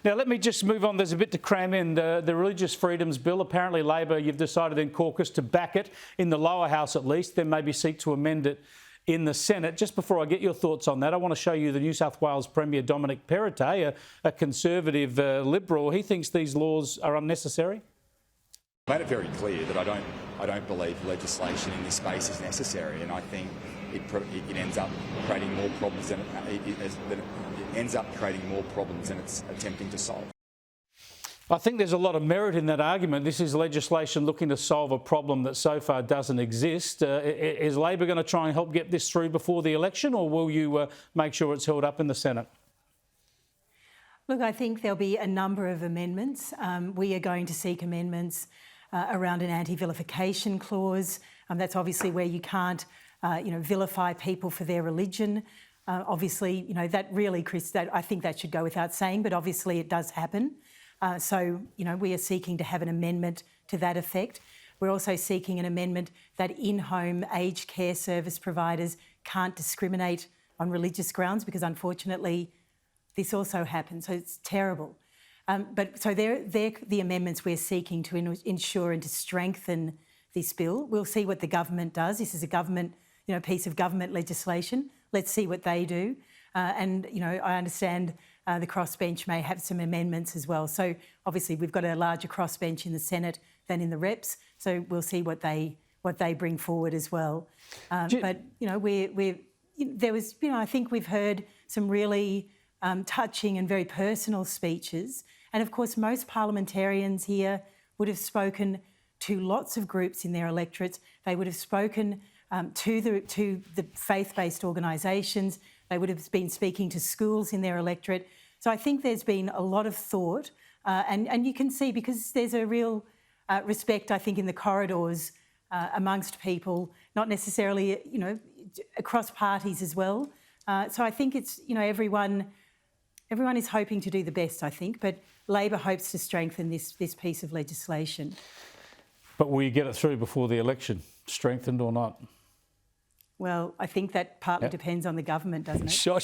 Now, let me just move on. There's a bit to cram in. The Religious Freedoms Bill, apparently Labor, you've decided in caucus to back it, in the lower house at least, then maybe seek to amend it in the Senate. Just before I get your thoughts on that, I want to show you the New South Wales Premier Dominic Perrottet, a Conservative Liberal. He thinks these laws are unnecessary. I made it very clear that I don't believe legislation in this space is necessary, and I think it ends up creating more problems than it's attempting to solve. I think there's a lot of merit in that argument. This is legislation looking to solve a problem that so far doesn't exist. Is Labor going to try and help get this through before the election, or will you make sure it's held up in the Senate? Look, I think there'll be a number of amendments. We are going to seek amendments around an anti-vilification clause. That's obviously where you can't, vilify people for their religion. Obviously, that really, Chris, I think that should go without saying, but obviously it does happen. So, we are seeking to have an amendment to that effect. We're also seeking an amendment that in-home aged care service providers can't discriminate on religious grounds, because unfortunately this also happens. So it's terrible. So they're the amendments we're seeking to ensure and to strengthen this bill. We'll see what the government does. This is a government, piece of government legislation. Let's see what they do. And I understand the crossbench may have some amendments as well. So obviously we've got a larger crossbench in the Senate than in the reps. So we'll see what they bring forward as well. But there was, I think we've heard some really touching and very personal speeches. And of course, most parliamentarians here would have spoken to lots of groups in their electorates. They would have spoken to the faith-based organisations. They would have been speaking to schools in their electorate. So I think there's been a lot of thought, and you can see, because there's a real respect, I think, in the corridors amongst people, not necessarily, across parties as well. So I think it's, everyone is hoping to do the best, I think, but Labor hopes to strengthen this piece of legislation. But will you get it through before the election, strengthened or not? Well, I think that partly depends on the government, doesn't it? Sure.